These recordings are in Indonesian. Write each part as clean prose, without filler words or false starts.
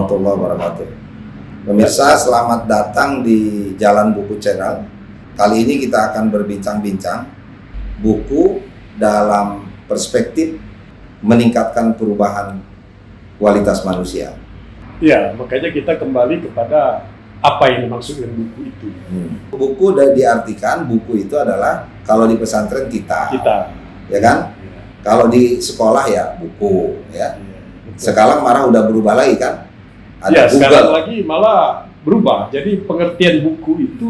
warahmatullahi wabarakatuh. Pemirsa, selamat datang di Jalan Buku Channel. Kali ini kita akan berbincang-bincang buku dalam perspektif meningkatkan perubahan kualitas manusia. Ya, makanya kita kembali kepada apa yang dimaksud dengan buku itu. Buku diartikan, buku itu adalah kalau di pesantren kita, ya kan? Ya. Kalau di sekolah ya buku, ya. Betul. Sekarang malah udah berubah lagi kan? Ada Ya, Google. sekarang lagi malah berubah. Jadi pengertian buku itu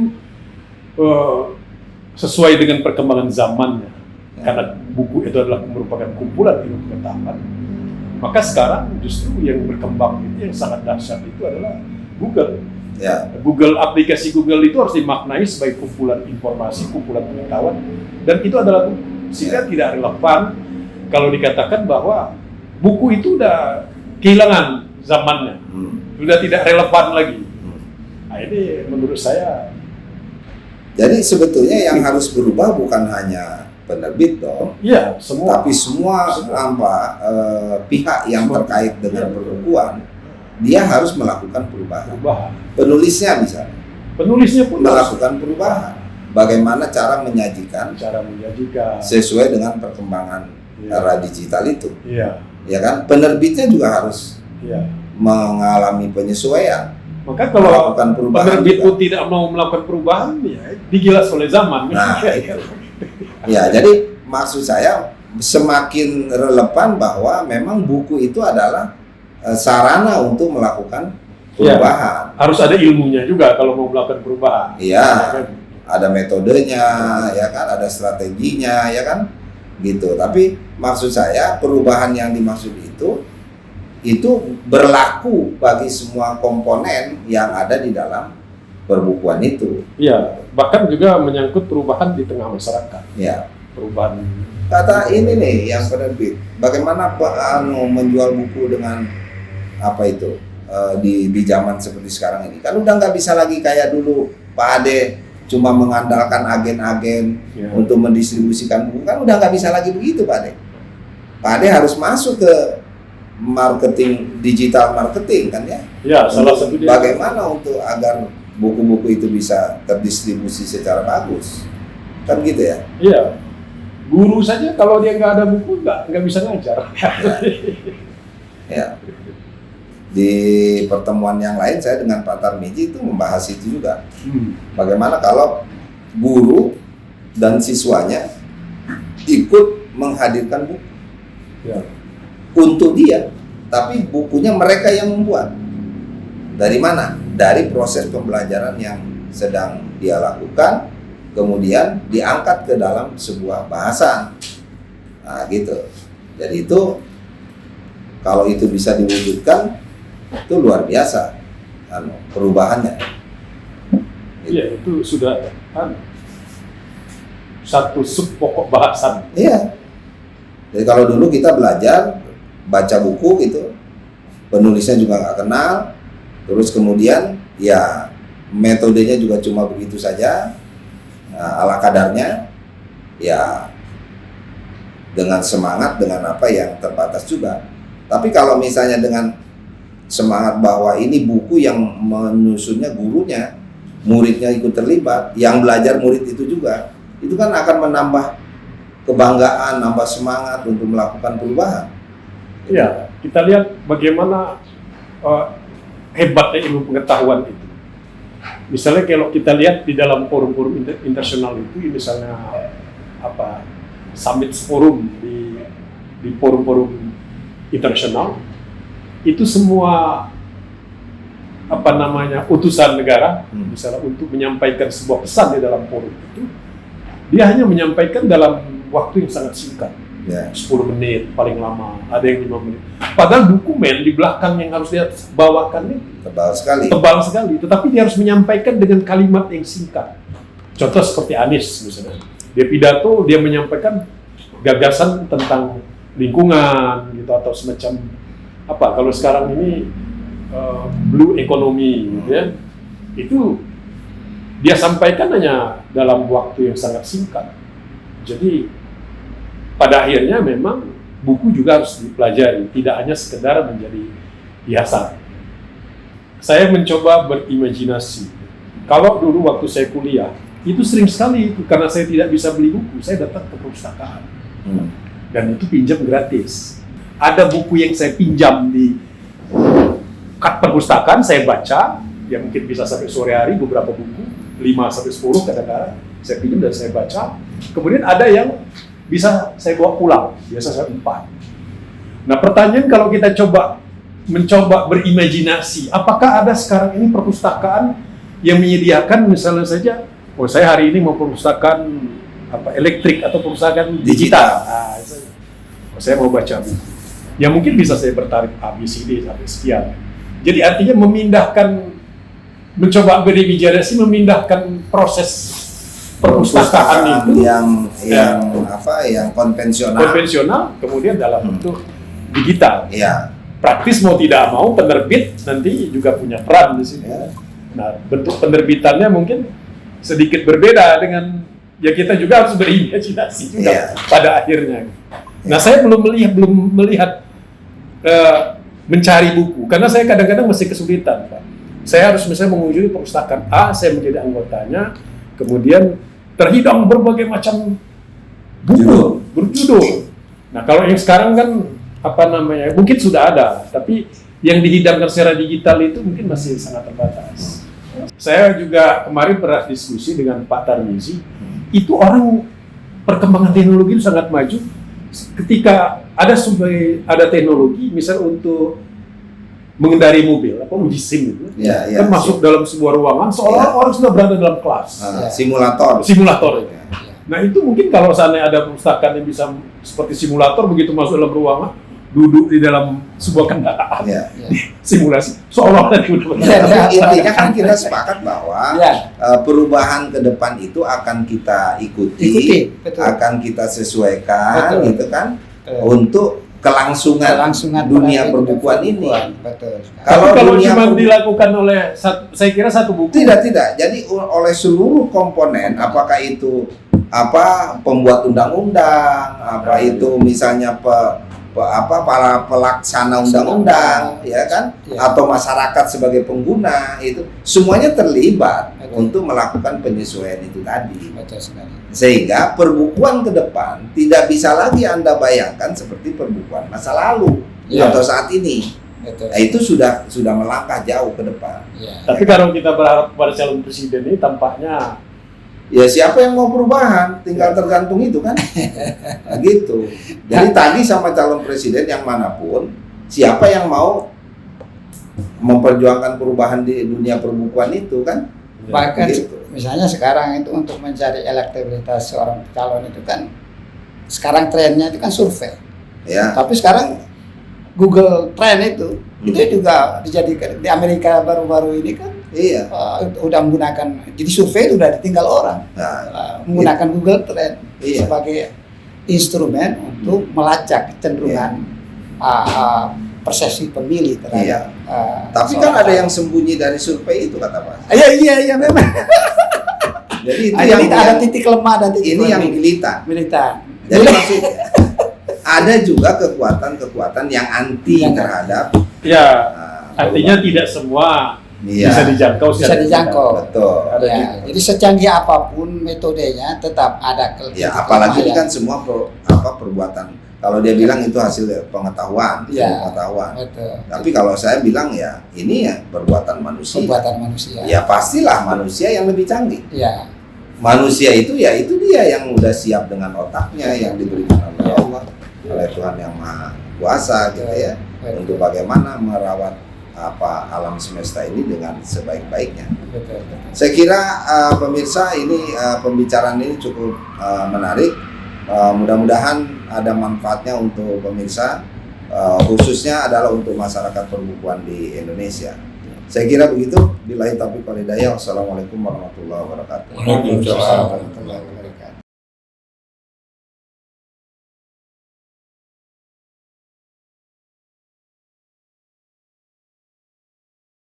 sesuai dengan perkembangan zamannya. Ya. Karena buku itu adalah merupakan kumpulan ilmu pengetahuan. Maka sekarang justru yang berkembang itu yang sangat dahsyat itu adalah Google. Ya. Aplikasi Google itu harus dimaknai sebagai kumpulan informasi, kumpulan pengetahuan, dan itu adalah buku. Sehingga tidak relevan kalau dikatakan bahwa buku itu udah kehilangan zamannya, sudah tidak relevan lagi. Nah, ini menurut saya. Jadi sebetulnya yang harus berubah bukan hanya penerbit dong, Iya, semua. tapi semua pihak yang terkait dengan perbukuan, dia harus melakukan perubahan. Penulisnya misalnya, Penulisnya pun melakukan perubahan. Bagaimana cara menyajikan sesuai dengan perkembangan era digital itu. Iya. Ya kan? Penerbitnya juga harus Iya. mengalami penyesuaian. Maka kalau melakukan perubahan penerbit juga. pun tidak mau melakukan perubahan, ya digilas oleh zaman. Nah, itu. Ya, jadi maksud saya semakin relevan bahwa memang buku itu adalah sarana untuk melakukan perubahan. Ya, harus ada ilmunya juga kalau mau melakukan perubahan. Iya, ada metodenya, ya kan, ada strateginya, ya kan, gitu. Tapi maksud saya perubahan yang dimaksud itu berlaku bagi semua komponen yang ada di dalam perbukuan itu. Iya, bahkan juga menyangkut perubahan di tengah masyarakat. Ya. Perubahan. Kata ini nih yang penerbit, bagaimana menjual buku dengan apa itu di zaman seperti sekarang ini? Kan udah nggak bisa lagi kayak dulu Pak Ade cuma mengandalkan agen-agen untuk mendistribusikan buku, kan udah nggak bisa lagi begitu Pak Ade. Pak Ade harus masuk ke marketing, digital marketing kan ya? Ya, salah satu dia. Bagaimana untuk agar buku-buku itu bisa terdistribusi secara bagus, kan gitu ya? Iya, guru saja kalau dia nggak ada buku nggak bisa ngajar. Ya. Di pertemuan yang lain saya dengan Pak Tarmiji itu membahas itu juga. Bagaimana kalau guru dan siswanya ikut menghadirkan buku untuk dia, tapi bukunya mereka yang membuat. Dari mana? Dari proses pembelajaran yang sedang dia lakukan, kemudian diangkat ke dalam sebuah bahasan. Nah, gitu. Jadi itu kalau itu bisa diwujudkan, itu luar biasa perubahannya. Iya, itu sudah satu sub pokok bahasan. Iya. Jadi kalau dulu kita belajar baca buku gitu, penulisnya juga nggak kenal, terus kemudian ya metodenya juga cuma begitu saja, ala kadarnya, ya dengan semangat, dengan apa yang terbatas juga. Tapi kalau misalnya dengan semangat bahwa ini buku yang menyusunnya gurunya, muridnya ikut terlibat, yang belajar murid itu juga, itu kan akan menambah kebanggaan, nambah semangat untuk melakukan perubahan. Ya, kita lihat bagaimana hebatnya ilmu pengetahuan itu. Misalnya kalau kita lihat di dalam forum-forum internasional itu, misalnya summit forum di forum-forum internasional, itu semua utusan negara, misalnya untuk menyampaikan sebuah pesan di dalam forum itu, dia hanya menyampaikan dalam waktu yang sangat singkat. 10 menit paling lama, ada yang 5 menit. Padahal dokumen di belakang yang harus dia bawakan ini tebal sekali, tetapi dia harus menyampaikan dengan kalimat yang singkat. Contoh seperti Anies misalnya, dia pidato, dia menyampaikan gagasan tentang lingkungan gitu, atau semacam kalau sekarang ini blue economy gitu ya, itu dia sampaikan hanya dalam waktu yang sangat singkat. Jadi pada akhirnya memang buku juga harus dipelajari, tidak hanya sekedar menjadi hiasan. saya mencoba berimajinasi. Kalau dulu waktu saya kuliah, itu sering sekali itu karena saya tidak bisa beli buku, saya datang ke perpustakaan. Dan itu pinjam gratis. Ada buku yang saya pinjam di perpustakaan, saya baca, ya mungkin bisa sampai sore hari, beberapa buku, 5-10 kadang-kadang, saya pinjam dan saya baca. Kemudian ada yang bisa saya bawa pulang, biasa saya 4. Nah pertanyaan kalau kita mencoba berimajinasi, apakah ada sekarang ini perpustakaan yang menyediakan misalnya saja, saya hari ini mau perpustakaan elektrik atau perpustakaan digital. Nah, saya mau baca buku. Ya mungkin bisa saya bertarif ABCD sampai sekian. Jadi artinya mencoba berimajinasi, memindahkan proses perpustakaan itu yang konvensional kemudian dalam bentuk digital. Ya. Praktis mau tidak mau penerbit nanti juga punya peran di sini. Ya. Nah, bentuk penerbitannya mungkin sedikit berbeda dengan kita juga harus berimajinasi juga pada akhirnya. Nah, saya belum melihat mencari buku karena saya kadang-kadang masih kesulitan, Pak. Saya harus misalnya mengunjungi perpustakaan A, saya menjadi anggotanya, kemudian terhidang berbagai macam buku berjudul. Nah, kalau yang sekarang kan mungkin sudah ada, tapi yang dihidangkan secara digital itu mungkin masih sangat terbatas. Saya juga kemarin pernah diskusi dengan Pak Tarmizi, itu orang perkembangan teknologi itu sangat maju. Ketika ada teknologi, misal untuk mengendari mobil, uji SIM itu, kan masuk dalam sebuah ruangan, seolah orang sudah berada dalam kelas. Simulator. Nah itu mungkin kalau seandainya ada perpustakaan yang bisa seperti simulator, begitu masuk dalam ruangan, duduk di dalam sebuah kendaraan, simulasi, seolah-olah intinya kan kita sepakat bahwa perubahan ke depan itu akan kita ikuti. Akan kita sesuaikan, gitu kan, untuk kelangsungan dunia perbukuan ini. Kalau cuma dilakukan oleh, saya kira satu buku. Tidak. Jadi oleh seluruh komponen, apakah itu pembuat undang-undang, itu misalnya para pelaksana undang-undang, atau masyarakat sebagai pengguna, itu semuanya terlibat untuk melakukan penyesuaian itu tadi. Sehingga perbukuan ke depan tidak bisa lagi Anda bayangkan seperti perbukuan masa lalu atau saat ini. Nah, itu sudah melangkah jauh ke depan. Tapi kalau kita berharap pada calon presiden ini tampaknya siapa yang mau perubahan, tinggal tergantung itu kan. Nah, gitu. Jadi tadi sama calon presiden yang manapun, siapa yang mau memperjuangkan perubahan di dunia perbukuan itu kan. Bahkan misalnya sekarang itu untuk mencari elektabilitas seorang calon itu kan, sekarang trennya itu kan survei. Tapi sekarang Google Trend itu juga dijadikan di Amerika baru-baru ini kan. Udah menggunakan, jadi survei itu udah ditinggal orang, menggunakan Google Trend sebagai instrumen untuk melacak kecenderungan persepsi pemilih terhadap. Tapi kan ada yang sembunyi dari survei itu, kata Pak. Iya memang. Jadi itu yang ada titik lemah dan titik ini yang militan. Jadi Jadi maksudnya ada juga kekuatan-kekuatan yang anti terhadap. Artinya tidak semua bisa dijangkau. Betul. Jadi secanggih apapun metodenya tetap ada. Apalagi ini kan semua perbuatan. Kalau dia bilang itu hasil pengetahuan. Betul. Tapi kalau saya bilang ini perbuatan manusia. Ya pastilah manusia yang lebih canggih. Manusia itu itu dia yang udah siap dengan otaknya yang diberikan oleh Allah, oleh Tuhan yang Maha Kuasa, gitu ya, untuk bagaimana merawat alam semesta ini dengan sebaik-baiknya. Saya kira pemirsa ini pembicaraan ini cukup menarik. Mudah-mudahan ada manfaatnya untuk pemirsa, khususnya adalah untuk masyarakat perbukuan di Indonesia. Saya kira begitu. Billahi taufiq wal hidayah. Wassalamualaikum warahmatullahi wabarakatuh. Waalaikumsalam warahmatullahi wabarakatuh.